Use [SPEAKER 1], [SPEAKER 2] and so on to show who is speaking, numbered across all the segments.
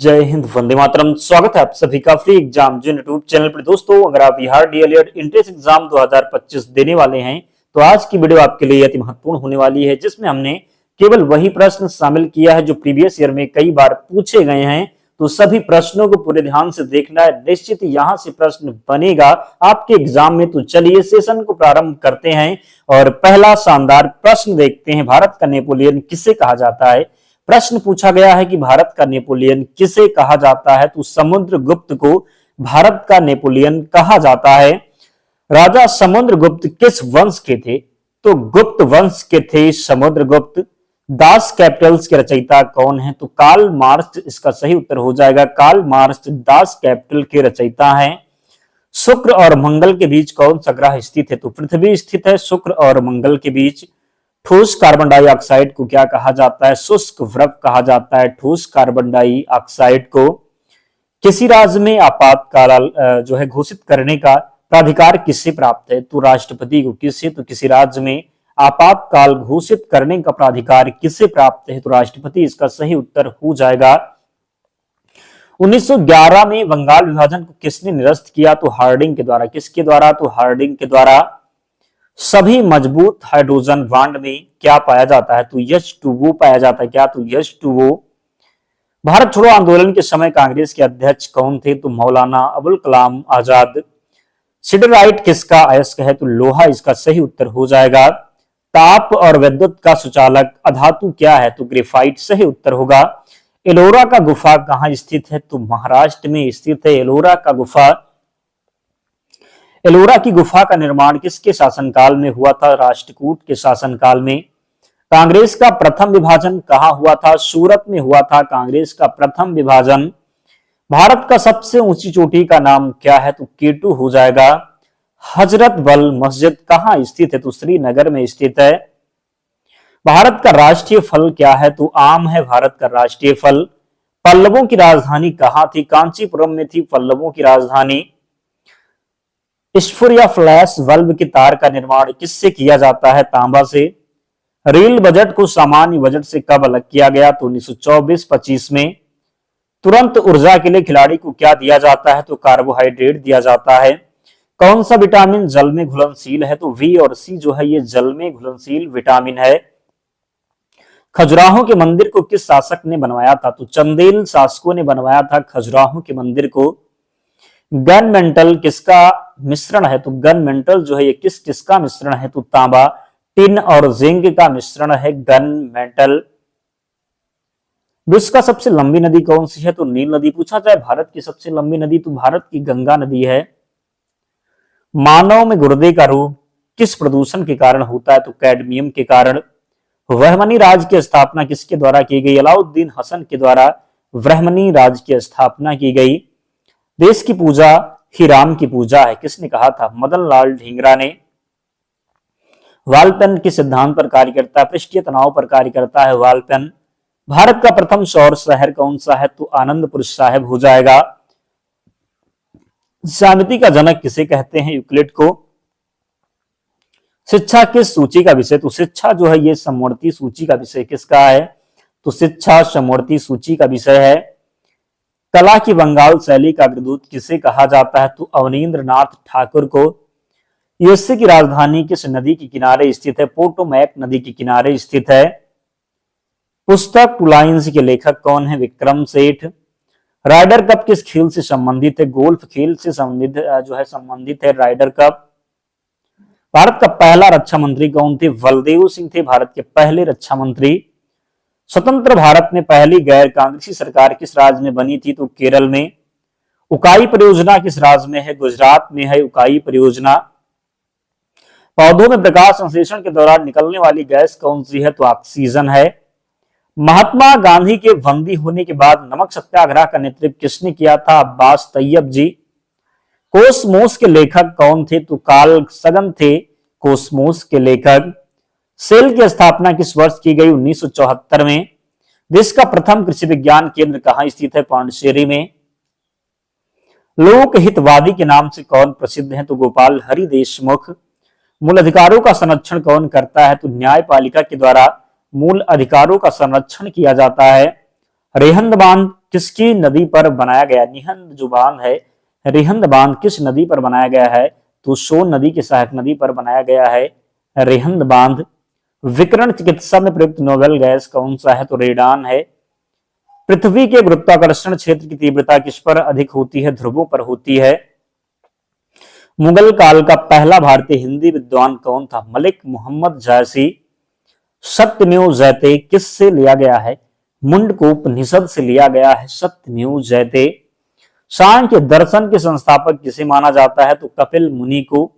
[SPEAKER 1] जय हिंद, वंदे मातरम। स्वागत है आप सभी का फ्री एग्जाम जो यूट्यूब चैनल पर। दोस्तों, अगर आप बिहार डीएलएड एंट्रेंस एग्जाम 2025 देने वाले हैं तो आज की वीडियो आपके लिए अति महत्वपूर्ण होने वाली है, जिसमें हमने केवल वही प्रश्न शामिल किया है जो प्रीवियस ईयर में कई बार पूछे गए हैं। तो सभी प्रश्नों को पूरे ध्यान से देखना है, निश्चित यहां से प्रश्न बनेगा आपके एग्जाम में। तो चलिए सेशन को प्रारंभ करते हैं और पहला शानदार प्रश्न देखते हैं। भारत का नेपोलियन किसे कहा जाता है? प्रश्न पूछा गया है कि भारत का नेपोलियन किसे कहा जाता है? तो समुद्रगुप्त को भारत का नेपोलियन कहा जाता है। राजा समुद्रगुप्त किस वंश के थे? तो गुप्त वंश के थे समुद्रगुप्त। दास कैपिटल्स के रचयिता कौन है? तो कार्ल मार्क्स इसका सही उत्तर हो जाएगा। कार्ल मार्क्स दास कैपिटल के रचयिता हैं। शुक्र और मंगल के बीच कौन सा ग्रह स्थित है? तो पृथ्वी स्थित है शुक्र और मंगल के बीच। ठोस कार्बन डाइऑक्साइड को क्या कहा जाता है? शुष्क द्रव कहा जाता है ठोस कार्बन डाइऑक्साइड को। किसी राज्य में आपातकाल जो है घोषित करने का प्राधिकार किससे प्राप्त है? तो राष्ट्रपति को। किससे? तो किसी राज्य में आपातकाल घोषित करने का प्राधिकार किससे प्राप्त है? तो राष्ट्रपति इसका सही उत्तर हो जाएगा। 1911 में बंगाल विभाजन को किसने निरस्त किया? तो हार्डिंग के द्वारा। किसके द्वारा? तो हार्डिंग के द्वारा। सभी मजबूत हाइड्रोजन बॉन्ड में क्या पाया जाता है? तो H2O पाया जाता है। क्या? तो H2O। भारत छोड़ो आंदोलन के समय कांग्रेस के अध्यक्ष कौन थे? तो मौलाना अबुल कलाम आजाद। सिडराइट किसका अयस्क है? तो लोहा इसका सही उत्तर हो जाएगा। ताप और विद्युत का सुचालक अधातु क्या है? तो ग्रेफाइट सही उत्तर होगा। एलोरा का गुफा कहाँ स्थित है? तो महाराष्ट्र में स्थित है एलोरा का गुफा। एलोरा की गुफा का निर्माण किसके शासनकाल में हुआ था? राष्ट्रकूट के शासनकाल में। कांग्रेस का प्रथम विभाजन कहाँ हुआ था? सूरत में हुआ था कांग्रेस का प्रथम विभाजन। भारत का सबसे ऊंची चोटी का नाम क्या है? तो केटू हो जाएगा। हजरत बल मस्जिद कहाँ स्थित है? तो श्रीनगर में स्थित है। भारत का राष्ट्रीय फल क्या है? तो आम है भारत का राष्ट्रीय फल। पल्लवों की राजधानी कहाँ थी? कांचीपुरम में थी पल्लवों की राजधानी। स्फुर या फ्लैश बल्ब की तार का निर्माण किससे किया जाता है? तांबा से। रेल बजट को सामान्य बजट से कब अलग किया गया? तो 1924-25 में। तुरंत ऊर्जा के लिए खिलाड़ी को क्या दिया जाता है? तो कार्बोहाइड्रेट दिया जाता है। कौन सा विटामिन जल में घुलनशील है? तो V और C जो है ये जल में घुलनशील विटामिन है। खजुराहो के मंदिर को किस शासक ने बनवाया था? तो चंदेल शासकों ने बनवाया था खजुराहो के मंदिर को। गन मेंटल किसका मिश्रण है? तो गन मेंटल जो है ये किसका मिश्रण है? तो तांबा, टिन और जिंक का मिश्रण है गन मेंटल। विश्व का सबसे लंबी नदी कौन सी है? तो नील नदी। पूछा जाए भारत की सबसे लंबी नदी तो भारत की गंगा नदी है। मानव में गुर्दे का रोग किस प्रदूषण के कारण होता है? तो कैडमियम के कारण। ब्राह्मणी राज की स्थापना किसके द्वारा की गई? अलाउद्दीन हसन के द्वारा ब्राह्मणी राज की स्थापना की गई। देश की पूजा ही राम की पूजा है किसने कहा था? मदन लाल ढींगरा ने। वाल पेन किस सिद्धांत पर कार्य करता है? पृष्ठीय तनाव पर कार्य करता है वाल पेन। भारत का प्रथम सौर शहर कौन सा है? तो आनंदपुर साहिब हो जाएगा। ज्यामिति का जनक किसे कहते हैं? यूक्लिड को। शिक्षा किस सूची का विषय? तो शिक्षा जो है ये समवर्ती सूची का विषय किसका है? तो शिक्षा समवर्ती सूची का विषय है। कला की बंगाल शैली का अग्रदूत किसे कहा जाता है? तो अवनींद्र नाथ ठाकुर को। यूएसए की राजधानी किस नदी के किनारे स्थित है? पोटोमैक नदी के किनारे स्थित है। पुस्तक टू लाइन्स के लेखक कौन है? विक्रम सेठ। राइडर कप किस खेल से संबंधित है? गोल्फ खेल से संबंधित है राइडर कप। भारत का पहला रक्षा मंत्री कौन थे? बलदेव सिंह थे भारत के पहले रक्षा मंत्री। स्वतंत्र भारत में पहली गैर कांग्रेसी सरकार किस राज्य में बनी थी? तो केरल में। उकाई परियोजना किस राज्य में है? गुजरात में है उकाई परियोजना। पौधों में प्रकाश संश्लेषण के दौरान निकलने वाली गैस कौन सी है? तो ऑक्सीजन है। महात्मा गांधी के बंदी होने के बाद नमक सत्याग्रह का नेतृत्व किसने किया था? अब्बास तैयब जी। कोसमोस के लेखक कौन थे? तो कार्ल सगन थे कोसमोस के लेखक। सेल की स्थापना किस वर्ष की गई? 1974 में। देश का प्रथम कृषि विज्ञान केंद्र कहाँ स्थित है? पांडिचेरी में। लोक हितवादी के नाम से कौन प्रसिद्ध है? तो गोपाल हरि देशमुख। मूल अधिकारों का संरक्षण कौन करता है? तो न्यायपालिका के द्वारा मूल अधिकारों का संरक्षण किया जाता है। रेहंद बांध किसकी नदी पर बनाया गया? निहंद जो बांध है, रिहंद बांध किस नदी पर बनाया गया है? तो सोन नदी की सहायक नदी पर बनाया गया है रिहंद बांध। विकिरण चिकित्सा में प्रयुक्त नोबेल गैस कौन सा है? तो रेडान है। पृथ्वी के गुरुत्वाकर्षण क्षेत्र की तीव्रता किस पर अधिक होती है? ध्रुवों पर होती है। मुगल काल का पहला भारतीय हिंदी विद्वान कौन था? मलिक मोहम्मद जायसी। सत्यमेव जयते किस से लिया गया है? मुंडकोपनिषद से लिया गया है सत्यमेव जयते। सांख्य दर्शन के संस्थापक किसे माना जाता है? तो कपिल मुनि को।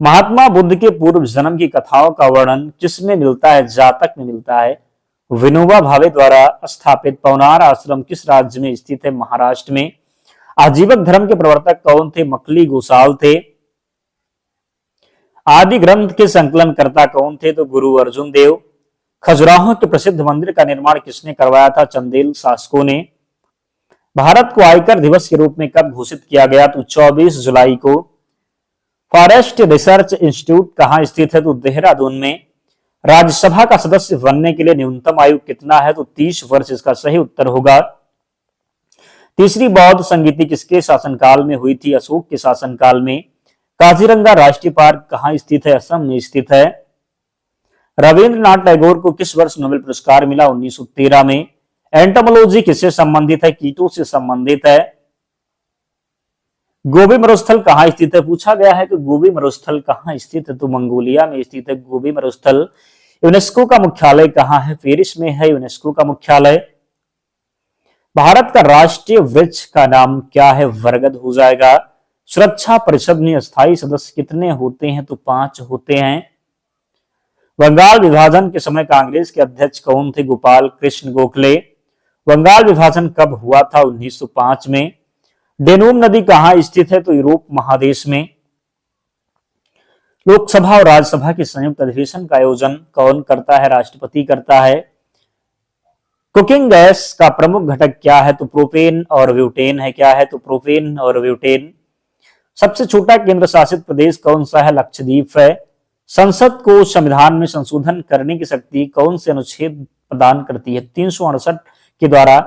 [SPEAKER 1] महात्मा बुद्ध के पूर्व जन्म की कथाओं का वर्णन किसमें मिलता है? जातक में मिलता है। विनोबा भावे द्वारा स्थापित पवनार आश्रम किस राज्य में स्थित है? महाराष्ट्र में। आजीवक धर्म के प्रवर्तक कौन थे? मकली गोसाल थे। आदि ग्रंथ के संकलनकर्ता कौन थे? तो गुरु अर्जुन देव। खजुराहो के प्रसिद्ध मंदिर का निर्माण किसने करवाया था? चंदेल शासकों ने। भारत को आयकर दिवस के रूप में कब घोषित किया गया? तो 24 जुलाई को। फॉरेस्ट रिसर्च इंस्टीट्यूट कहां स्थित है? तो देहरादून में। राज्यसभा का सदस्य बनने के लिए न्यूनतम आयु कितना है? तो 30 वर्ष इसका सही उत्तर होगा। तीसरी बौद्ध संगीति किसके शासनकाल में हुई थी? अशोक के शासनकाल में। काजीरंगा राष्ट्रीय पार्क कहां स्थित है? असम में स्थित है। रविंद्रनाथ टैगोर को किस वर्ष नोबेल पुरस्कार मिला? 1913 में। एंटोमोलॉजी किससे संबंधित है? कीटों से संबंधित है। गोबी मरुस्थल कहां स्थित है? पूछा गया है कि गोबी मरुस्थल कहां स्थित है? तो मंगोलिया में स्थित है गोबी मरुस्थल। यूनेस्को का मुख्यालय कहां है? पेरिस में है यूनेस्को का मुख्यालय। भारत का राष्ट्रीय वृक्ष का नाम क्या है? बरगद हो जाएगा। सुरक्षा परिषद में स्थायी सदस्य कितने होते हैं? तो 5 होते हैं। बंगाल विभाजन के समय कांग्रेस के अध्यक्ष कौन थे? गोपाल कृष्ण गोखले। बंगाल विभाजन कब हुआ था? 1905 में। डेनूब नदी कहां स्थित है? तो यूरोप महादेश में। लोकसभा और राज्यसभा के संयुक्त अधिवेशन का आयोजन कौन करता है? राष्ट्रपति करता है। कुकिंग गैस का प्रमुख घटक क्या है? तो प्रोपेन और ब्यूटेन है। क्या है? तो प्रोपेन और ब्यूटेन। सबसे छोटा केंद्र शासित प्रदेश कौन सा है? लक्षद्वीप है। संसद को संविधान में संशोधन करने की शक्ति कौन से अनुच्छेद प्रदान करती है? 368 के द्वारा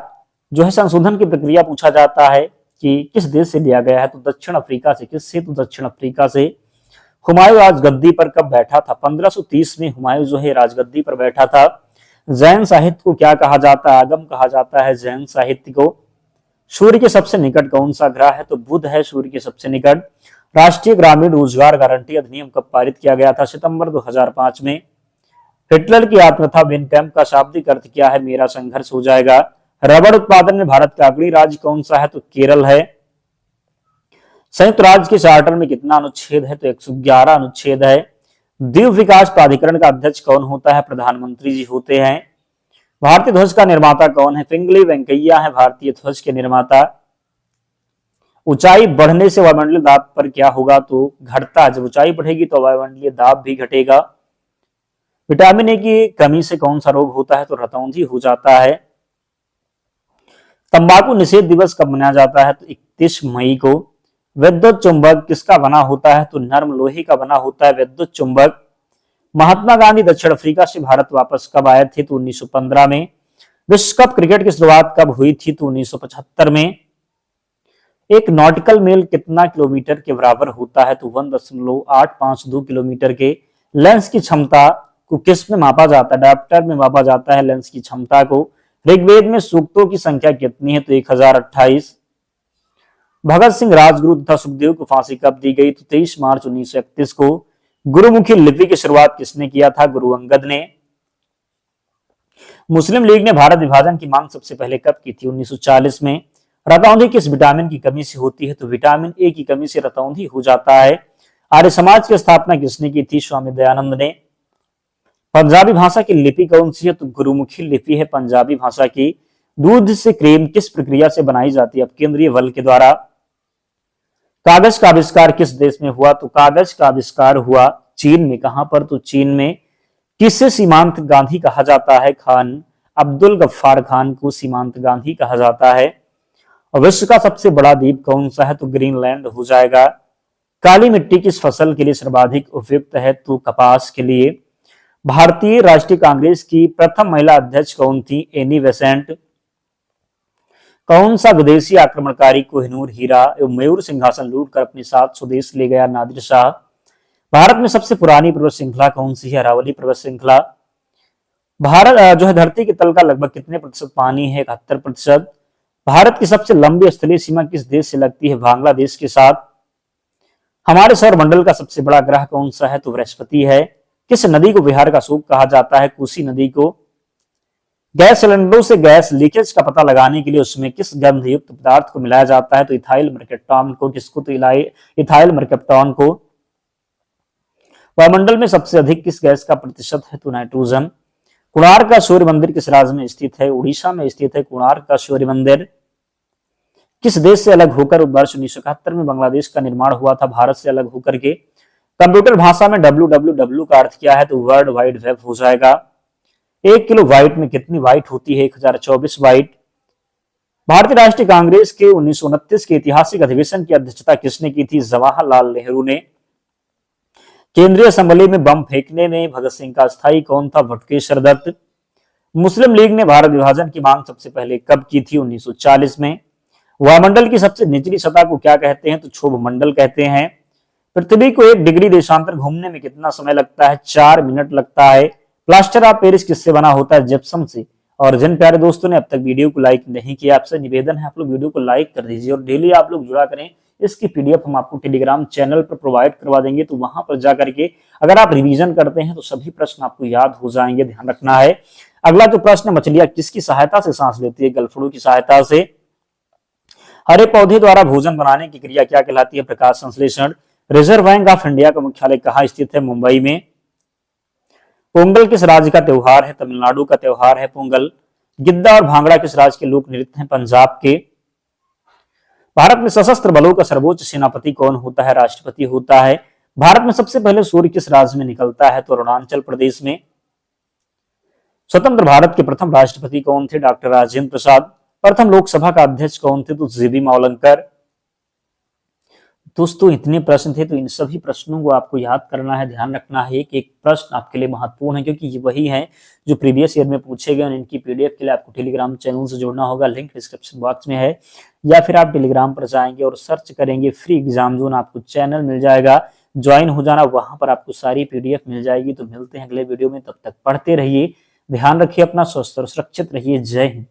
[SPEAKER 1] जो है संशोधन की प्रक्रिया पूछा जाता है कि किस देश से लिया गया है? तो दक्षिण अफ्रीका से। किससे? तो दक्षिण अफ्रीका से। हुमायूं राजगद्दी पर कब बैठा था? 1530 में हुमायूं जो है राजगद्दी पर बैठा था। जैन साहित्य को क्या कहा जाता है? आगम कहा जाता है जैन साहित्य को। सूर्य के सबसे निकट कौन सा ग्रह है? तो बुध है सूर्य के सबसे निकट। राष्ट्रीय ग्रामीण रोजगार गारंटी अधिनियम कब पारित किया गया था? सितंबर 2005 में। हिटलर की आत्मकथा मेन कैंप का शाब्दिक अर्थ क्या है? मेरा संघर्ष हो जाएगा। रबड़ उत्पादन में भारत का अग्रणी राज्य कौन सा है? तो केरल है। संयुक्त राज्य के चार्टर में कितना अनुच्छेद है? तो 111 अनुच्छेद है। द्वीप विकास प्राधिकरण का अध्यक्ष कौन होता है? प्रधानमंत्री जी होते हैं। भारतीय ध्वज का निर्माता कौन है? पिंगली वेंकैया है भारतीय ध्वज के निर्माता। ऊंचाई बढ़ने से वायुमंडलीय दाब पर क्या होगा? तो घटता है। जब ऊंचाई बढ़ेगी तो वायुमंडलीय दाब भी घटेगा। विटामिन ए की कमी से कौन सा रोग होता है? तो रतौंधी हो जाता है। तंबाकू निषेध दिवस कब मनाया जाता है? तो 31 मई को। विद्युत चुंबक किसका बना होता है? तो नर्म लोहे का बना होता है विद्युत चुंबक। महात्मा गांधी दक्षिण अफ्रीका से भारत वापस कब आए थे? तो 1915 में। विश्व कप क्रिकेट की शुरुआत कब हुई थी? तो 1975 में। एक नॉटिकल मील कितना किलोमीटर के बराबर होता है? तो 1.852 किलोमीटर के। लेंस की क्षमता को किस में मापा जाता है? डायप्टर में मापा जाता है लेंस की क्षमता को। ऋग्वेद में सूक्तों की संख्या कितनी है? तो 1028। भगत सिंह राजगुरु तथा सुखदेव को फांसी कब दी गई? तो 23 मार्च 1931 को। गुरुमुखी लिपि की शुरुआत किसने किया था? गुरु अंगद ने। मुस्लिम लीग ने भारत विभाजन की मांग सबसे पहले कब की थी? 1940 में। रतौंधी किस विटामिन की कमी से होती है? तो विटामिन ए की कमी से रतौंधी हो जाता है। आर्य समाज की स्थापना किसने की थी? स्वामी दयानंद ने। पंजाबी भाषा की लिपि कौन सी है? तो गुरुमुखी लिपि है पंजाबी भाषा की। दूध से क्रीम किस प्रक्रिया से बनाई जाती है? अब केंद्रीय बल के द्वारा। कागज का आविष्कार किस देश में हुआ? तो कागज का आविष्कार हुआ चीन में। कहां पर? तो चीन में। किससे सीमांत गांधी कहा जाता है? खान अब्दुल गफ्फार खान को सीमांत गांधी कहा जाता है। और विश्व का सबसे बड़ा द्वीप कौन सा है? तो ग्रीनलैंड हो जाएगा। काली मिट्टी किस फसल के लिए सर्वाधिक उपयुक्त है? तो कपास के लिए। भारतीय राष्ट्रीय कांग्रेस की प्रथम महिला अध्यक्ष कौन थी? Annie Besant. कौन सा विदेशी आक्रमणकारी कोहिनूर हीरा एवं मयूर सिंहासन लूट कर अपने साथ स्वदेश ले गया? नादिर शाह। भारत में सबसे पुरानी पर्वत श्रृंखला कौन सी है? अरावली पर्वत श्रृंखला। भारत जो है धरती के तल का लगभग कितने प्रतिशत पानी है? 71%। भारत की सबसे लंबी स्थलीय सीमा किस देश से लगती है? बांग्लादेश के साथ। हमारे सौरमंडल का सबसे बड़ा ग्रह कौन सा है? तो बृहस्पति है। किस नदी को बिहार का शोक कहा जाता है? कोसी नदी को। गैस सिलेंडरों से गैस लीकेज का पता लगाने के लिए उसमें किस गंध युक्त पदार्थ को मिलाया जाता है? तो इथाइल मरकेप्टॉन को। किसको? तो इथाइल मरकेप्टॉन को। वायुमंडल में सबसे अधिक किस गैस का प्रतिशत है? तो नाइट्रोजन। कोणार्क का सूर्य मंदिर किस राज्य में स्थित है? उड़ीसा में स्थित है कोणार्क का सूर्य मंदिर। किस देश से अलग होकर वर्ष 1971 में बांग्लादेश का निर्माण हुआ था? भारत से अलग होकर के। कंप्यूटर भाषा में www का अर्थ क्या है? तो वर्ल्ड वाइड वेब हो जाएगा। 1 किलो बाइट में कितनी बाइट होती है? 1024 बाइट। भारतीय राष्ट्रीय कांग्रेस के 1929 के ऐतिहासिक अधिवेशन की अध्यक्षता किसने की थी? जवाहरलाल नेहरू ने। केंद्रीय असेंबली में बम फेंकने में भगत सिंह का स्थायी कौन था? बटुकेश्वर दत्त। मुस्लिम लीग ने भारत विभाजन की मांग सबसे पहले कब की थी? 1940 में। वायुमंडल की सबसे निचली सतह को क्या कहते हैं? तो क्षोभ मंडल कहते हैं। पृथ्वी को 1 डिग्री देशांतर घूमने में कितना समय लगता है? 4 मिनट लगता है। प्लास्टर ऑफ पेरिस किससे बना होता है? जिप्सम से। और जिन प्यारे दोस्तों ने अब तक वीडियो को लाइक नहीं किया, आपसे निवेदन है आप लोग वीडियो को लाइक कर दीजिए और डेली आप लोग जुड़ा करें। इसकी पीडीएफ हम आपको टेलीग्राम चैनल पर प्रोवाइड करवा देंगे, तो वहां पर जाकर के अगर आप रिवीजन करते हैं तो सभी प्रश्न आपको याद हो जाएंगे। ध्यान रखना है। अगला जो प्रश्न, मछलियां किसकी सहायता से सांस लेती है? गलफड़ों की सहायता से। हरे पौधे द्वारा भोजन बनाने की क्रिया क्या कहलाती है? प्रकाश संश्लेषण। रिजर्व बैंक ऑफ इंडिया का मुख्यालय कहाँ स्थित है? मुंबई में। पोंगल किस राज्य का त्योहार है? तमिलनाडु का त्योहार है पोंगल। गिद्दा और भांगड़ा किस राज्य के लोक नृत्य हैं? पंजाब के। भारत में सशस्त्र बलों का सर्वोच्च सेनापति कौन होता है? राष्ट्रपति होता है। भारत में सबसे पहले सूर्य किस राज्य में निकलता है? तो अरुणाचल प्रदेश में। स्वतंत्र भारत के प्रथम राष्ट्रपति कौन थे? डॉक्टर राजेंद्र प्रसाद। प्रथम लोकसभा का अध्यक्ष कौन थे? तो जीबी मावलंकर। दोस्तों इतने प्रश्न थे, तो इन सभी प्रश्नों को आपको याद करना है। ध्यान रखना है कि एक प्रश्न आपके लिए महत्वपूर्ण है, क्योंकि ये वही है जो प्रीवियस ईयर में पूछे गए। इनकी पीडीएफ के लिए आपको टेलीग्राम चैनल से जुड़ना होगा, लिंक डिस्क्रिप्शन बॉक्स में है, या फिर आप टेलीग्राम पर जाएंगे और सर्च करेंगे फ्री एग्जाम जोन, आपको चैनल मिल जाएगा, ज्वाइन हो जाना, वहां पर आपको सारी पीडीएफ मिल जाएगी। तो मिलते हैं अगले वीडियो में, तब तक पढ़ते रहिए, ध्यान रखिए अपना, स्वस्थ और सुरक्षित रहिए। जय हिंद।